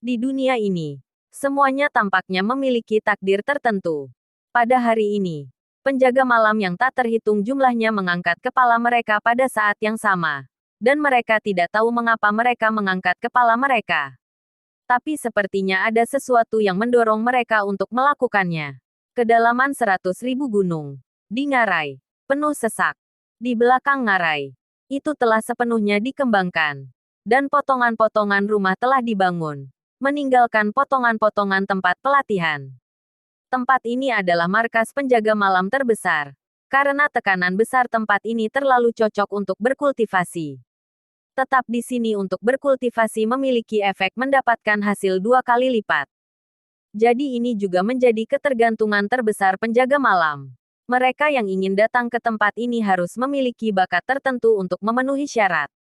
Di dunia ini, semuanya tampaknya memiliki takdir tertentu. Pada hari ini, penjaga malam yang tak terhitung jumlahnya mengangkat kepala mereka pada saat yang sama. Dan mereka tidak tahu mengapa mereka mengangkat kepala mereka. Tapi sepertinya ada sesuatu yang mendorong mereka untuk melakukannya. Kedalaman 100.000 gunung. Di Ngarai. Penuh sesak. Di belakang Ngarai. Itu telah sepenuhnya dikembangkan. Dan potongan-potongan rumah telah dibangun. Meninggalkan potongan-potongan tempat pelatihan. Tempat ini adalah markas penjaga malam terbesar. Karena tekanan besar tempat ini terlalu cocok untuk berkultivasi. Tetap di sini untuk berkultivasi memiliki efek mendapatkan hasil 2 kali lipat. Jadi ini juga menjadi ketergantungan terbesar penjaga malam. Mereka yang ingin datang ke tempat ini harus memiliki bakat tertentu untuk memenuhi syarat.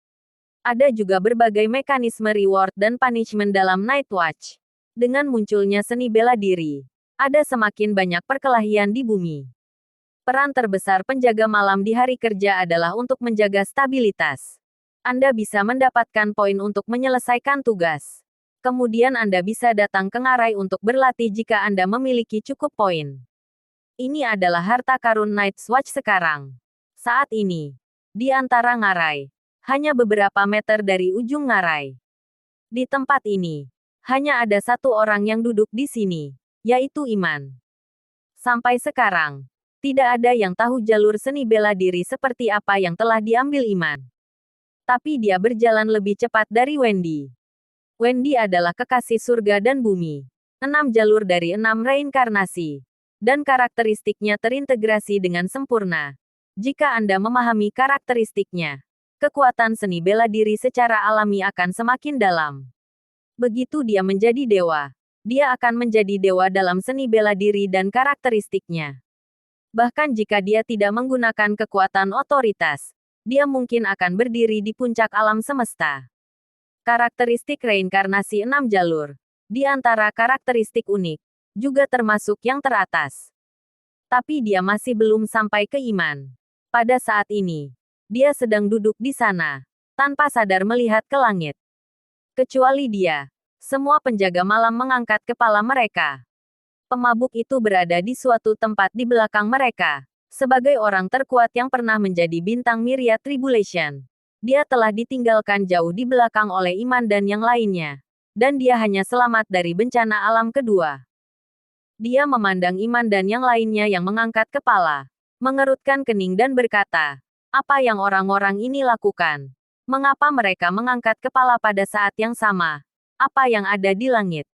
Ada juga berbagai mekanisme reward dan punishment dalam Night Watch. Dengan munculnya seni bela diri, ada semakin banyak perkelahian di bumi. Peran terbesar penjaga malam di hari kerja adalah untuk menjaga stabilitas. Anda bisa mendapatkan poin untuk menyelesaikan tugas. Kemudian Anda bisa datang ke Ngarai untuk berlatih jika Anda memiliki cukup poin. Ini adalah harta karun Night's Watch sekarang. Saat ini, di antara Ngarai, hanya beberapa meter dari ujung Ngarai. Di tempat ini, hanya ada satu orang yang duduk di sini, yaitu Iman. Sampai sekarang, tidak ada yang tahu jalur seni bela diri seperti apa yang telah diambil Iman. Tapi dia berjalan lebih cepat dari Wendy. Wendy adalah kekasih surga dan bumi. 6 jalur dari 6 reinkarnasi. Dan karakteristiknya terintegrasi dengan sempurna. Jika Anda memahami karakteristiknya, kekuatan seni bela diri secara alami akan semakin dalam. Begitu dia menjadi dewa, dia akan menjadi dewa dalam seni bela diri dan karakteristiknya. Bahkan jika dia tidak menggunakan kekuatan otoritas, dia mungkin akan berdiri di puncak alam semesta. Karakteristik reinkarnasi 6 jalur. Di antara karakteristik unik, juga termasuk yang teratas. Tapi dia masih belum sampai ke Iman. Pada saat ini, dia sedang duduk di sana, tanpa sadar melihat ke langit. Kecuali dia, semua penjaga malam mengangkat kepala mereka. Pemabuk itu berada di suatu tempat di belakang mereka. Sebagai orang terkuat yang pernah menjadi bintang Myriad Tribulation, dia telah ditinggalkan jauh di belakang oleh Iman dan yang lainnya. Dan dia hanya selamat dari bencana alam kedua. Dia memandang Iman dan yang lainnya yang mengangkat kepala, mengerutkan kening dan berkata, apa yang orang-orang ini lakukan? Mengapa mereka mengangkat kepala pada saat yang sama? Apa yang ada di langit?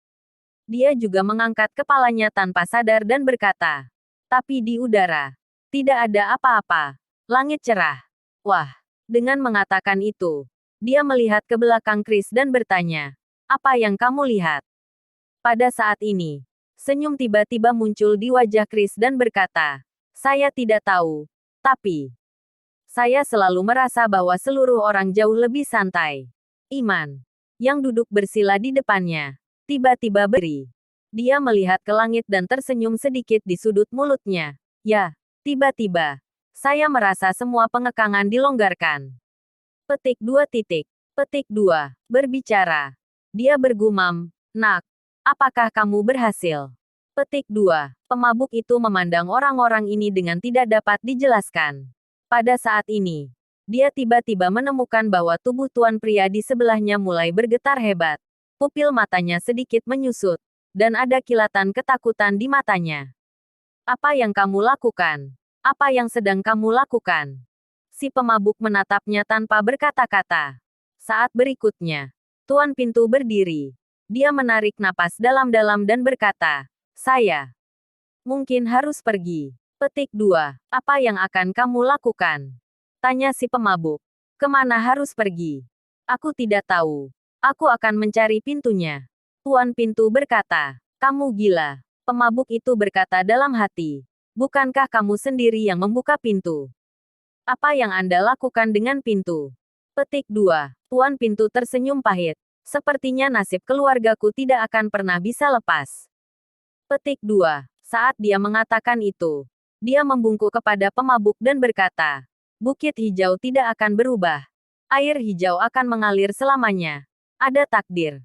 Dia juga mengangkat kepalanya tanpa sadar dan berkata, tapi di udara, tidak ada apa-apa. Langit cerah. Wah, dengan mengatakan itu, dia melihat ke belakang Chris dan bertanya, apa yang kamu lihat? Pada saat ini, senyum tiba-tiba muncul di wajah Chris dan berkata, saya tidak tahu, tapi saya selalu merasa bahwa seluruh orang jauh lebih santai. Iman, yang duduk bersila di depannya, tiba-tiba beri. Dia melihat ke langit dan tersenyum sedikit di sudut mulutnya. Ya, tiba-tiba, saya merasa semua pengekangan dilonggarkan. Petik 2 titik. Petik 2. Berbicara. Dia bergumam, nak, apakah kamu berhasil? Petik 2. Pemabuk itu memandang orang-orang ini dengan tidak dapat dijelaskan. Pada saat ini, dia tiba-tiba menemukan bahwa tubuh tuan pria di sebelahnya mulai bergetar hebat. Pupil matanya sedikit menyusut, dan ada kilatan ketakutan di matanya. Apa yang kamu lakukan? Apa yang sedang kamu lakukan? Si pemabuk menatapnya tanpa berkata-kata. Saat berikutnya, tuan pintu berdiri. Dia menarik napas dalam-dalam dan berkata, saya mungkin harus pergi. Petik 2. Apa yang akan kamu lakukan? Tanya si pemabuk. Kemana harus pergi? Aku tidak tahu. Aku akan mencari pintunya. Tuan pintu berkata, kamu gila. Pemabuk itu berkata dalam hati. Bukankah kamu sendiri yang membuka pintu? Apa yang Anda lakukan dengan pintu? Petik 2. Tuan pintu tersenyum pahit. Sepertinya nasib keluargaku tidak akan pernah bisa lepas. Petik 2. Saat dia mengatakan itu, dia membungkuk kepada pemabuk dan berkata, bukit hijau tidak akan berubah. Air hijau akan mengalir selamanya. Ada takdir.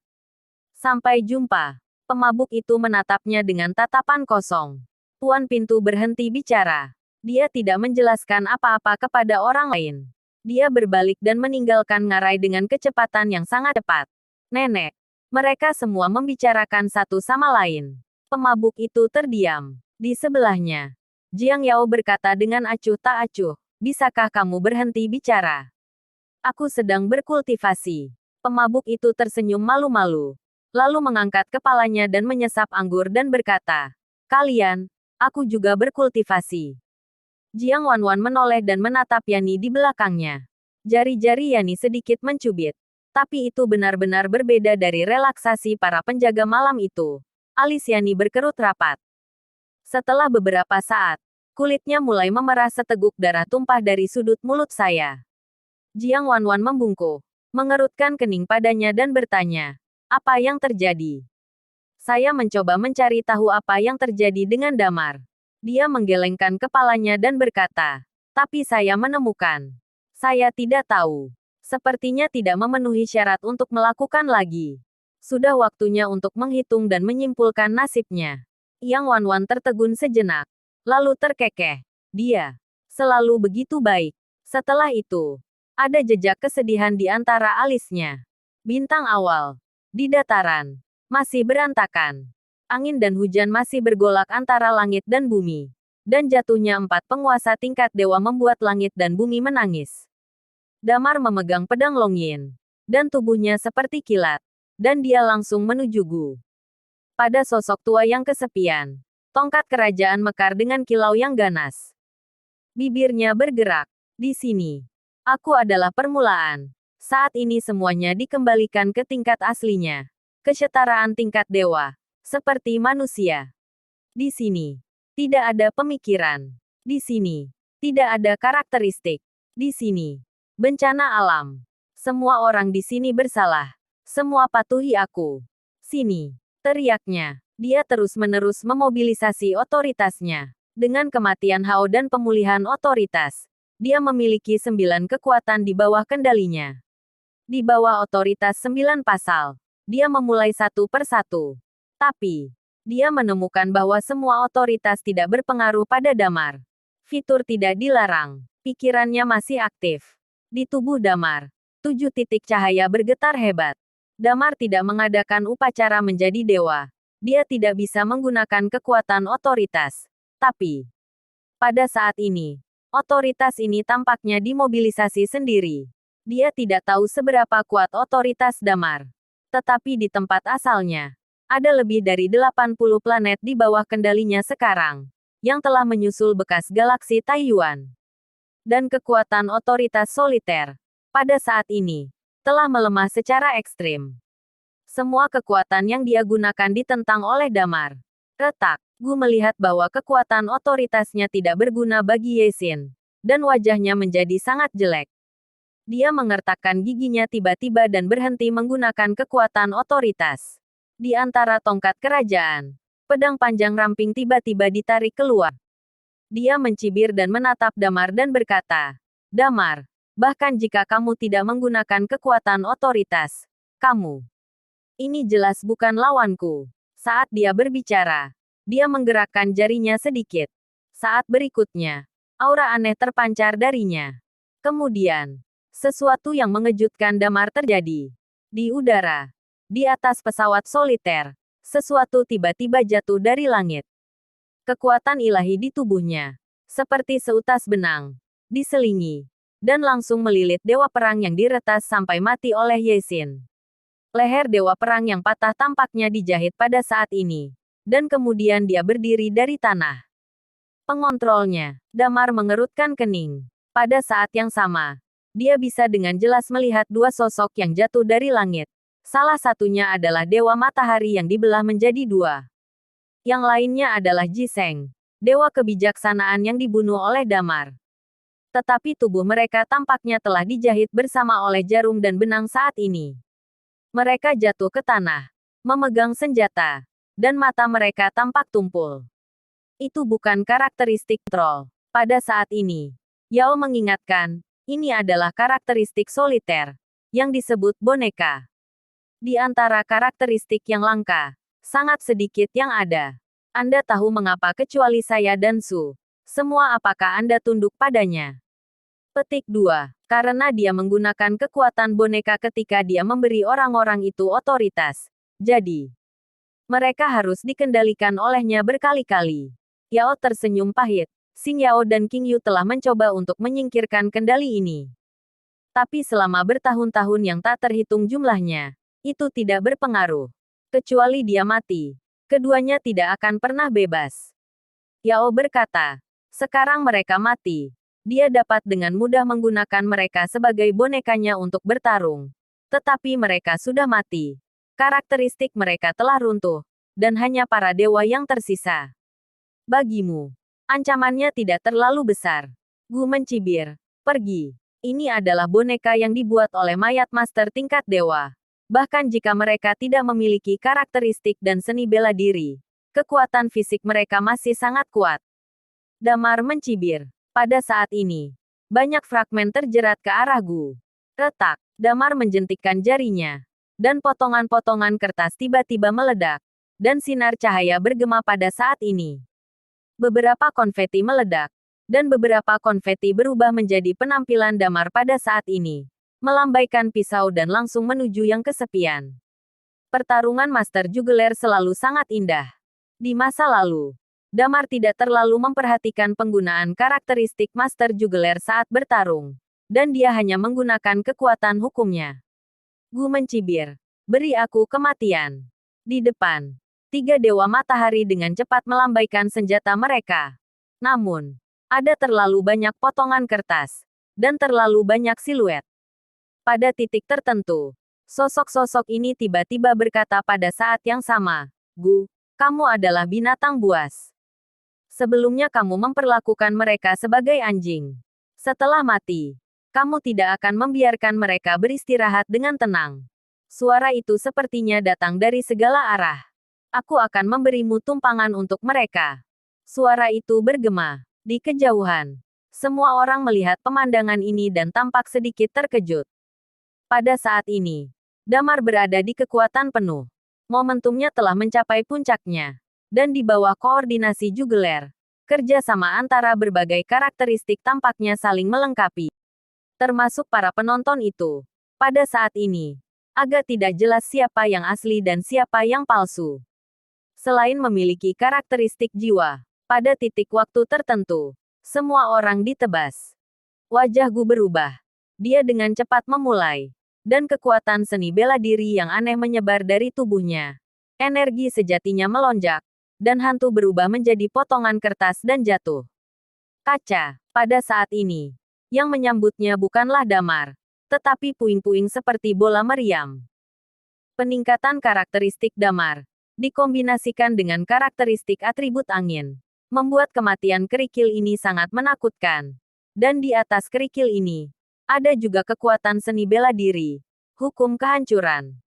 Sampai jumpa. Pemabuk itu menatapnya dengan tatapan kosong. Tuan pintu berhenti bicara. Dia tidak menjelaskan apa-apa kepada orang lain. Dia berbalik dan meninggalkan ngarai dengan kecepatan yang sangat cepat. Nenek. Mereka semua membicarakan satu sama lain. Pemabuk itu terdiam. Di sebelahnya, Jiang Yao berkata dengan acuh tak acuh, "Bisakah kamu berhenti bicara? Aku sedang berkultivasi." Pemabuk itu tersenyum malu-malu. Lalu mengangkat kepalanya dan menyesap anggur dan berkata, "Kalian, aku juga berkultivasi." Jiang Wanwan menoleh dan menatap Yani di belakangnya. Jari-jari Yani sedikit mencubit. Tapi itu benar-benar berbeda dari relaksasi para penjaga malam itu. Alis Yani berkerut rapat. Setelah beberapa saat, kulitnya mulai memerah seteguk darah tumpah dari sudut mulut saya. Jiang Wanwan membungkuk, mengerutkan kening padanya dan bertanya, "Apa yang terjadi?" Saya mencoba mencari tahu apa yang terjadi dengan Damar. Dia menggelengkan kepalanya dan berkata, "Tapi saya menemukan. Saya tidak tahu. Sepertinya tidak memenuhi syarat untuk melakukan lagi. Sudah waktunya untuk menghitung dan menyimpulkan nasibnya." Yang Wanwan tertegun sejenak. Lalu terkekeh. Dia selalu begitu baik. Setelah itu, ada jejak kesedihan di antara alisnya. Bintang awal. Di dataran. Masih berantakan. Angin dan hujan masih bergolak antara langit dan bumi. Dan jatuhnya 4 penguasa tingkat dewa membuat langit dan bumi menangis. Damar memegang pedang Longyin. Dan tubuhnya seperti kilat. Dan dia langsung menuju Gu. Pada sosok tua yang kesepian. Tongkat kerajaan mekar dengan kilau yang ganas. Bibirnya bergerak. Di sini. Aku adalah permulaan. Saat ini semuanya dikembalikan ke tingkat aslinya. Kesetaraan tingkat dewa. Seperti manusia. Di sini. Tidak ada pemikiran. Di sini. Tidak ada karakteristik. Di sini. Bencana alam. Semua orang di sini bersalah. Semua patuhi aku. Sini. Teriaknya. Dia terus-menerus memobilisasi otoritasnya. Dengan kematian Hao dan pemulihan otoritas, dia memiliki 9 kekuatan di bawah kendalinya. Di bawah otoritas 9 pasal, dia memulai satu persatu. Tapi, dia menemukan bahwa semua otoritas tidak berpengaruh pada Damar. Fitur tidak dilarang. Pikirannya masih aktif. Di tubuh Damar, 7 titik cahaya bergetar hebat. Damar tidak mengadakan upacara menjadi dewa. Dia tidak bisa menggunakan kekuatan otoritas. Tapi, pada saat ini, otoritas ini tampaknya dimobilisasi sendiri. Dia tidak tahu seberapa kuat otoritas Damar. Tetapi di tempat asalnya, ada lebih dari 80 planet di bawah kendalinya sekarang, yang telah menyusul bekas galaksi Taiyuan. Dan kekuatan otoritas soliter, pada saat ini, telah melemah secara ekstrim. Semua kekuatan yang dia gunakan ditentang oleh Damar. Retak, Gu melihat bahwa kekuatan otoritasnya tidak berguna bagi Yesin. Dan wajahnya menjadi sangat jelek. Dia mengertakkan giginya tiba-tiba dan berhenti menggunakan kekuatan otoritas. Di antara tongkat kerajaan, pedang panjang ramping tiba-tiba ditarik keluar. Dia mencibir dan menatap Damar dan berkata, "Damar, bahkan jika kamu tidak menggunakan kekuatan otoritas, kamu. Ini jelas bukan lawanku." Saat dia berbicara, dia menggerakkan jarinya sedikit. Saat berikutnya, aura aneh terpancar darinya. Kemudian, sesuatu yang mengejutkan Damar terjadi. Di udara, di atas pesawat soliter, sesuatu tiba-tiba jatuh dari langit. Kekuatan ilahi di tubuhnya, seperti seutas benang, diselingi, dan langsung melilit dewa perang yang diretas sampai mati oleh Yesin. Leher dewa perang yang patah tampaknya dijahit pada saat ini. Dan kemudian dia berdiri dari tanah. Pengontrolnya, Damar mengerutkan kening. Pada saat yang sama, dia bisa dengan jelas melihat 2 sosok yang jatuh dari langit. Salah satunya adalah dewa matahari yang dibelah menjadi 2. Yang lainnya adalah Jiseng, dewa kebijaksanaan yang dibunuh oleh Damar. Tetapi tubuh mereka tampaknya telah dijahit bersama oleh jarum dan benang saat ini. Mereka jatuh ke tanah, memegang senjata, dan mata mereka tampak tumpul. Itu bukan karakteristik troll. Pada saat ini, Yao mengingatkan, ini adalah karakteristik soliter, yang disebut boneka. Di antara karakteristik yang langka, sangat sedikit yang ada. Anda tahu mengapa kecuali saya dan Su. Semua apakah Anda tunduk padanya? Petik 2. Karena dia menggunakan kekuatan boneka ketika dia memberi orang-orang itu otoritas. Jadi, mereka harus dikendalikan olehnya berkali-kali. Yao tersenyum pahit. Xing Yao dan King Yu telah mencoba untuk menyingkirkan kendali ini. Tapi selama bertahun-tahun yang tak terhitung jumlahnya, itu tidak berpengaruh. Kecuali dia mati, keduanya tidak akan pernah bebas. Yao berkata, sekarang mereka mati. Dia dapat dengan mudah menggunakan mereka sebagai bonekanya untuk bertarung. Tetapi mereka sudah mati. Karakteristik mereka telah runtuh, dan hanya para dewa yang tersisa. Bagimu, ancamannya tidak terlalu besar. Gu mencibir. Pergi. Ini adalah boneka yang dibuat oleh mayat master tingkat dewa. Bahkan jika mereka tidak memiliki karakteristik dan seni bela diri, kekuatan fisik mereka masih sangat kuat. Damar mencibir. Pada saat ini, banyak fragmen terjerat ke arah Gu. Retak. Damar menjentikkan jarinya. Dan potongan-potongan kertas tiba-tiba meledak. Dan sinar cahaya bergema pada saat ini. Beberapa konfeti meledak. Dan beberapa konfeti berubah menjadi penampilan Damar pada saat ini. Melambaikan pisau dan langsung menuju yang kesepian. Pertarungan Master Juggler selalu sangat indah. Di masa lalu, Damar tidak terlalu memperhatikan penggunaan karakteristik Master Juggler saat bertarung. Dan dia hanya menggunakan kekuatan hukumnya. Gu mencibir. Beri aku kematian. Di depan, 3 dewa matahari dengan cepat melambaikan senjata mereka. Namun, ada terlalu banyak potongan kertas, dan terlalu banyak siluet. Pada titik tertentu, sosok-sosok ini tiba-tiba berkata pada saat yang sama, Gu, kamu adalah binatang buas. Sebelumnya kamu memperlakukan mereka sebagai anjing. Setelah mati, kamu tidak akan membiarkan mereka beristirahat dengan tenang. Suara itu sepertinya datang dari segala arah. Aku akan memberimu tumpangan untuk mereka. Suara itu bergema. Di kejauhan, semua orang melihat pemandangan ini dan tampak sedikit terkejut. Pada saat ini, Damar berada di kekuatan penuh. Momentumnya telah mencapai puncaknya. Dan di bawah koordinasi Juggler, kerjasama antara berbagai karakteristik tampaknya saling melengkapi. Termasuk para penonton itu. Pada saat ini, agak tidak jelas siapa yang asli dan siapa yang palsu. Selain memiliki karakteristik jiwa, pada titik waktu tertentu, semua orang ditebas. Wajah Gu berubah. Dia dengan cepat memulai. Dan kekuatan seni bela diri yang aneh menyebar dari tubuhnya. Energi sejatinya melonjak. Dan hantu berubah menjadi potongan kertas dan jatuh. Kaca. Pada saat ini, yang menyambutnya bukanlah Damar, tetapi puing-puing seperti bola meriam. Peningkatan karakteristik Damar, dikombinasikan dengan karakteristik atribut angin, membuat kematian kerikil ini sangat menakutkan. Dan di atas kerikil ini, ada juga kekuatan seni bela diri. Hukum kehancuran.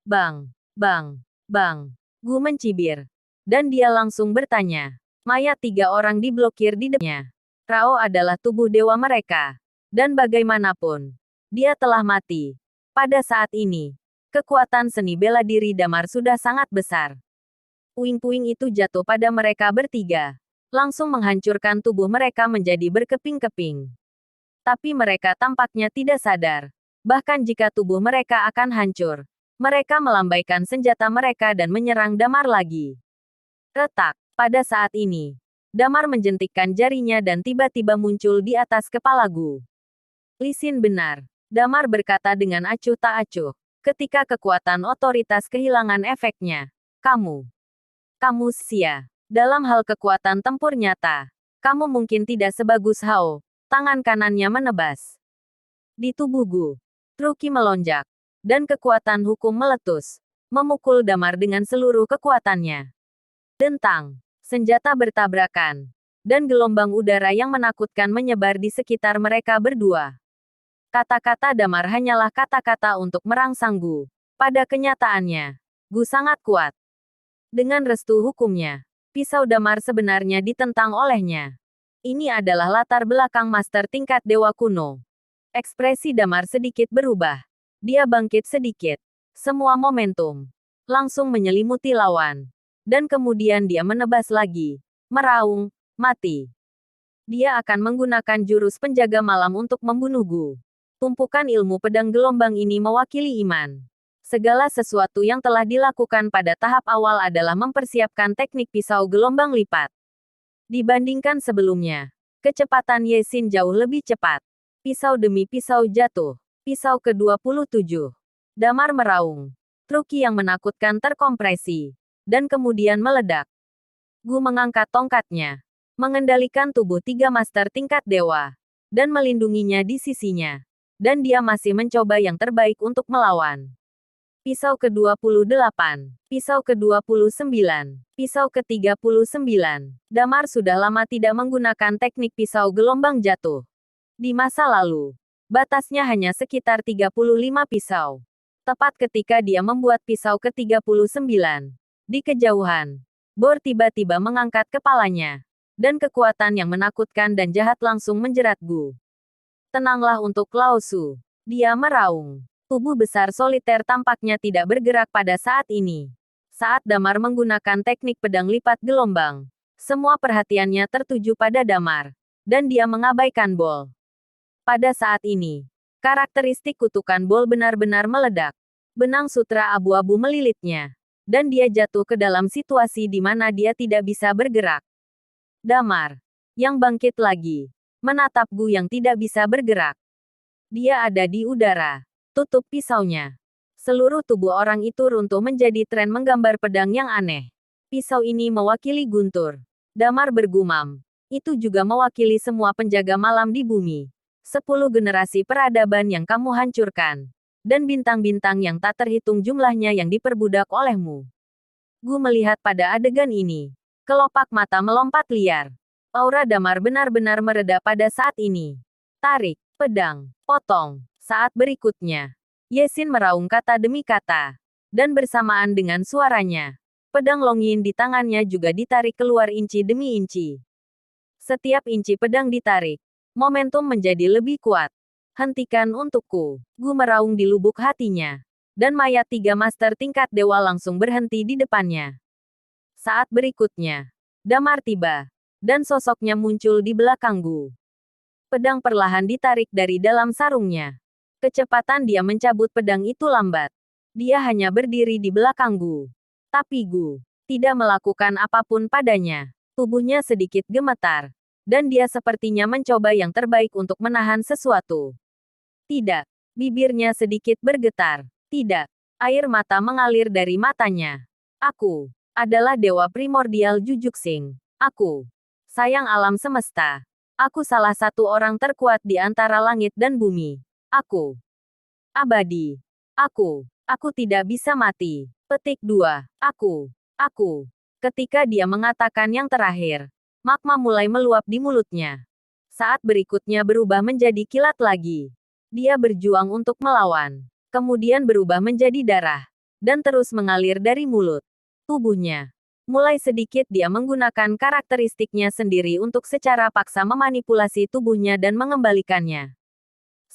Bang, bang, bang. Gu mencibir. Dan dia langsung bertanya. Mayat 3 orang diblokir di depannya. Rao adalah tubuh dewa mereka. Dan bagaimanapun, dia telah mati. Pada saat ini, kekuatan seni bela diri Damar sudah sangat besar. Puing-puing itu jatuh pada mereka bertiga. Langsung menghancurkan tubuh mereka menjadi berkeping-keping. Tapi mereka tampaknya tidak sadar. Bahkan jika tubuh mereka akan hancur, mereka melambaikan senjata mereka dan menyerang Damar lagi. Retak. Pada saat ini, Damar menjentikkan jarinya dan tiba-tiba muncul di atas kepala Gu. Li Xin benar. Damar berkata dengan acuh tak acuh. Ketika kekuatan otoritas kehilangan efeknya, kamu sia. Dalam hal kekuatan tempur nyata, kamu mungkin tidak sebagus Hao. Tangan kanannya menebas. Di tubuh Gu, Truki melonjak, dan kekuatan hukum meletus, memukul Damar dengan seluruh kekuatannya. Dentang, senjata bertabrakan, dan gelombang udara yang menakutkan menyebar di sekitar mereka berdua. Kata-kata Damar hanyalah kata-kata untuk merangsang Gu. Pada kenyataannya, Gu sangat kuat. Dengan restu hukumnya, pisau Damar sebenarnya ditentang olehnya. Ini adalah latar belakang master tingkat dewa kuno. Ekspresi Damar sedikit berubah. Dia bangkit sedikit. Semua momentum langsung menyelimuti lawan. Dan kemudian dia menebas lagi. Meraung, mati. Dia akan menggunakan jurus penjaga malam untuk membunuh Gu. Tumpukan ilmu pedang gelombang ini mewakili iman. Segala sesuatu yang telah dilakukan pada tahap awal adalah mempersiapkan teknik pisau gelombang lipat. Dibandingkan sebelumnya, kecepatan Yesin jauh lebih cepat. Pisau demi pisau jatuh. Pisau ke-27. Damar meraung. Truki yang menakutkan terkompresi. Dan kemudian meledak. Gu mengangkat tongkatnya. Mengendalikan tubuh 3 master tingkat dewa. Dan melindunginya di sisinya. Dan dia masih mencoba yang terbaik untuk melawan. Pisau ke-28. Pisau ke-29. Pisau ke-39. Damar sudah lama tidak menggunakan teknik pisau gelombang jatuh. Di masa lalu, batasnya hanya sekitar 35 pisau. Tepat ketika dia membuat pisau ke-39. Di kejauhan, Bor tiba-tiba mengangkat kepalanya. Dan kekuatan yang menakutkan dan jahat langsung menjerat Gu. Tenanglah untuk Lao Su. Dia meraung. Tubuh besar soliter tampaknya tidak bergerak pada saat ini. Saat Damar menggunakan teknik pedang lipat gelombang, semua perhatiannya tertuju pada Damar. Dan dia mengabaikan Bol. Pada saat ini, karakteristik kutukan Bol benar-benar meledak. Benang sutra abu-abu melilitnya. Dan dia jatuh ke dalam situasi di mana dia tidak bisa bergerak. Damar, yang bangkit lagi, menatap Gu yang tidak bisa bergerak. Dia ada di udara. Tutup pisaunya. Seluruh tubuh orang itu runtuh menjadi tren menggambar pedang yang aneh. Pisau ini mewakili guntur. Damar bergumam. Itu juga mewakili semua penjaga malam di bumi. 10 generasi peradaban yang kamu hancurkan. Dan bintang-bintang yang tak terhitung jumlahnya yang diperbudak olehmu. Gu melihat pada adegan ini. Kelopak mata melompat liar. Aura Damar benar-benar mereda pada saat ini. Tarik, pedang, potong. Saat berikutnya, Yesin meraung kata demi kata. Dan bersamaan dengan suaranya, pedang Longyin di tangannya juga ditarik keluar inci demi inci. Setiap inci pedang ditarik, momentum menjadi lebih kuat. Hentikan untukku. Gu meraung di lubuk hatinya. Dan mayat 3 master tingkat dewa langsung berhenti di depannya. Saat berikutnya, Damar tiba. Dan sosoknya muncul di belakang Gu. Pedang perlahan ditarik dari dalam sarungnya. Kecepatan dia mencabut pedang itu lambat. Dia hanya berdiri di belakang Gu. Tapi Gu tidak melakukan apapun padanya. Tubuhnya sedikit gemetar. Dan dia sepertinya mencoba yang terbaik untuk menahan sesuatu. Tidak. Bibirnya sedikit bergetar. Tidak. Air mata mengalir dari matanya. Aku adalah dewa primordial Jujuxing. Aku sayang alam semesta. Aku salah satu orang terkuat di antara langit dan bumi. Aku abadi. Aku tidak bisa mati. Petik 2. Aku. Ketika dia mengatakan yang terakhir, magma mulai meluap di mulutnya. Saat berikutnya berubah menjadi kilat lagi. Dia berjuang untuk melawan. Kemudian berubah menjadi darah. Dan terus mengalir dari mulut. Tubuhnya. Mulai sedikit dia menggunakan karakteristiknya sendiri untuk secara paksa memanipulasi tubuhnya dan mengembalikannya.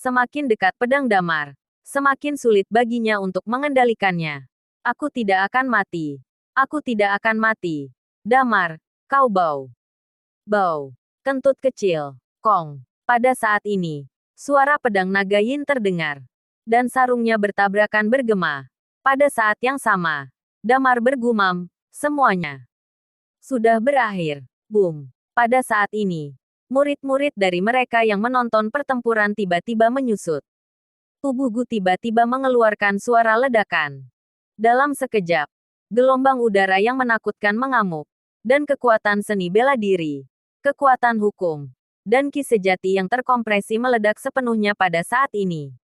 Semakin dekat pedang Damar, semakin sulit baginya untuk mengendalikannya. Aku tidak akan mati. Aku tidak akan mati. Damar, kau bau. Bau. Kentut kecil. Kong. Pada saat ini, suara pedang naga Yin terdengar. Dan sarungnya bertabrakan bergema. Pada saat yang sama, Damar bergumam, semuanya sudah berakhir. Boom. Pada saat ini, murid-murid dari mereka yang menonton pertempuran tiba-tiba menyusut. Tubuh Gu tiba-tiba mengeluarkan suara ledakan. Dalam sekejap, gelombang udara yang menakutkan mengamuk. Dan kekuatan seni bela diri, kekuatan hukum, dan ki sejati yang terkompresi meledak sepenuhnya pada saat ini.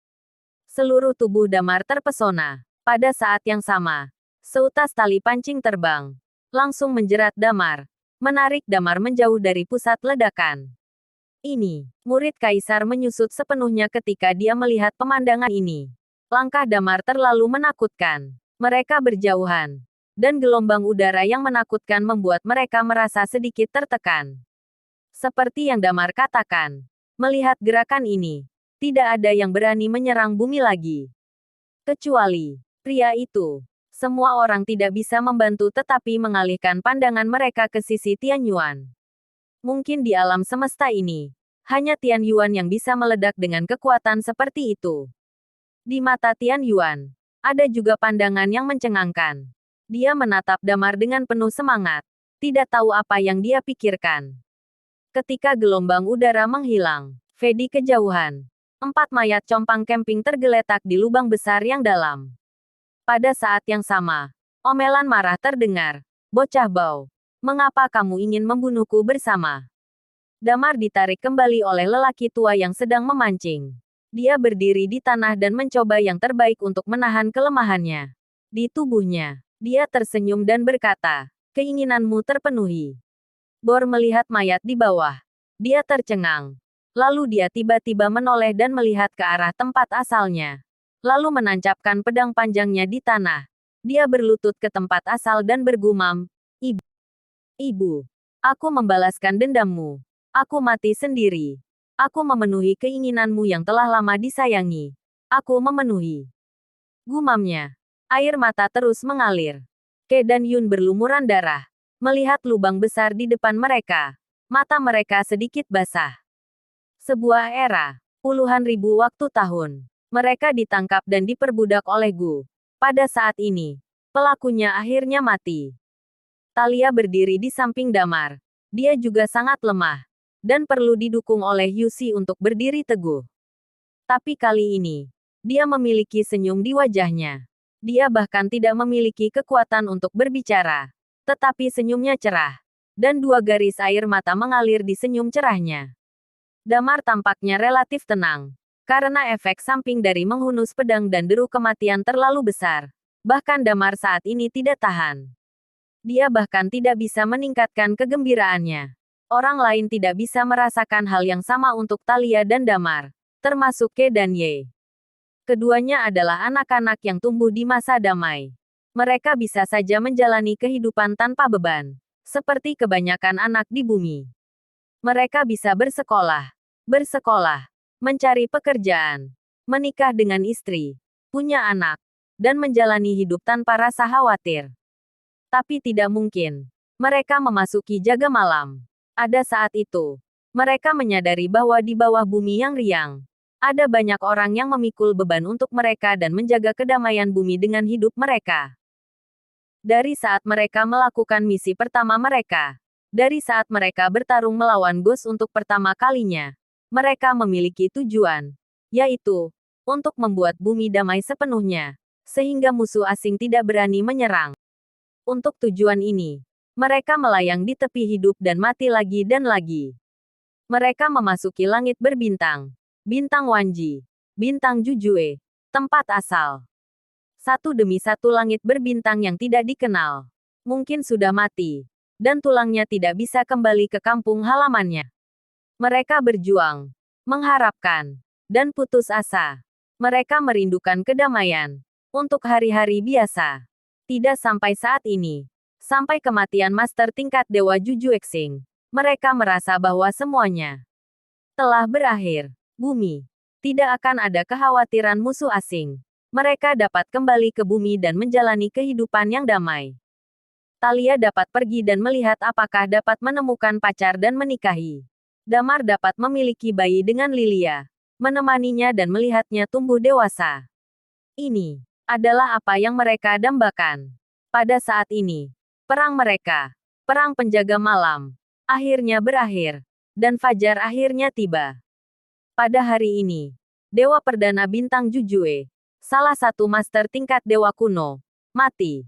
Seluruh tubuh Damar terpesona. Pada saat yang sama, seutas tali pancing terbang. Langsung menjerat Damar. Menarik Damar menjauh dari pusat ledakan. Ini, murid kaisar menyusut sepenuhnya ketika dia melihat pemandangan ini. Langkah Damar terlalu menakutkan. Mereka berjauhan. Dan gelombang udara yang menakutkan membuat mereka merasa sedikit tertekan. Seperti yang Damar katakan. Melihat gerakan ini, tidak ada yang berani menyerang bumi lagi. Kecuali Pria itu. Semua orang tidak bisa membantu tetapi mengalihkan pandangan mereka ke sisi Tian Yuan. Mungkin di alam semesta ini, hanya Tian Yuan yang bisa meledak dengan kekuatan seperti itu. Di mata Tian Yuan, ada juga pandangan yang mencengangkan. Dia menatap Damar dengan penuh semangat, tidak tahu apa yang dia pikirkan. Ketika gelombang udara menghilang, di kejauhan, 4 mayat compang camping tergeletak di lubang besar yang dalam. Pada saat yang sama, omelan marah terdengar. Bocah bau, mengapa kamu ingin membunuhku bersama? Damar ditarik kembali oleh lelaki tua yang sedang memancing. Dia berdiri di tanah dan mencoba yang terbaik untuk menahan kelemahannya di tubuhnya. Dia tersenyum dan berkata, keinginanmu terpenuhi. Bor melihat mayat di bawah. Dia tercengang. Lalu dia tiba-tiba menoleh dan melihat ke arah tempat asalnya. Lalu menancapkan pedang panjangnya di tanah. Dia berlutut ke tempat asal dan bergumam, Ibu. Ibu. Aku membalaskan dendammu. Aku mati sendiri. Aku memenuhi keinginanmu yang telah lama disayangi. Aku memenuhi. Gumamnya. Air mata terus mengalir. Ke dan Yun berlumuran darah. Melihat lubang besar di depan mereka. Mata mereka sedikit basah. Sebuah era. Puluhan ribu waktu tahun. Mereka ditangkap dan diperbudak oleh Gu. Pada saat ini, pelakunya akhirnya mati. Talia berdiri di samping Damar. Dia juga sangat lemah. Dan perlu didukung oleh Yusi untuk berdiri teguh. Tapi kali ini, dia memiliki senyum di wajahnya. Dia bahkan tidak memiliki kekuatan untuk berbicara. Tetapi senyumnya cerah. Dan 2 garis air mata mengalir di senyum cerahnya. Damar tampaknya relatif tenang. Karena efek samping dari menghunus pedang dan deru kematian terlalu besar. Bahkan Damar saat ini tidak tahan. Dia bahkan tidak bisa meningkatkan kegembiraannya. Orang lain tidak bisa merasakan hal yang sama untuk Talia dan Damar. Termasuk Ke dan Ye. Keduanya adalah anak-anak yang tumbuh di masa damai. Mereka bisa saja menjalani kehidupan tanpa beban. Seperti kebanyakan anak di bumi. Mereka bisa bersekolah. Mencari pekerjaan, menikah dengan istri, punya anak, dan menjalani hidup tanpa rasa khawatir. Tapi tidak mungkin. Mereka memasuki jaga malam. Ada saat itu, mereka menyadari bahwa di bawah bumi yang riang, ada banyak orang yang memikul beban untuk mereka dan menjaga kedamaian bumi dengan hidup mereka. Dari saat mereka melakukan misi pertama mereka, dari saat mereka bertarung melawan Ghost untuk pertama kalinya, mereka memiliki tujuan, yaitu untuk membuat bumi damai sepenuhnya, sehingga musuh asing tidak berani menyerang. Untuk tujuan ini, mereka melayang di tepi hidup dan mati lagi dan lagi. Mereka memasuki langit berbintang, bintang Wanji, bintang Jujue, tempat asal. Satu demi satu langit berbintang yang tidak dikenal, mungkin sudah mati, dan tulangnya tidak bisa kembali ke kampung halamannya. Mereka berjuang, mengharapkan, dan putus asa. Mereka merindukan kedamaian untuk hari-hari biasa. Tidak sampai saat ini. Sampai kematian master tingkat Dewa Jujuexing. Mereka merasa bahwa semuanya telah berakhir. Bumi. Tidak akan ada kekhawatiran musuh asing. Mereka dapat kembali ke bumi dan menjalani kehidupan yang damai. Talia dapat pergi dan melihat apakah dapat menemukan pacar dan menikahi. Damar dapat memiliki bayi dengan Lilia, menemaninya dan melihatnya tumbuh dewasa. Ini adalah apa yang mereka dambakan. Pada saat ini, perang mereka, perang penjaga malam, akhirnya berakhir, dan fajar akhirnya tiba. Pada hari ini, Dewa Perdana Bintang Jujue, salah satu master tingkat dewa kuno, mati.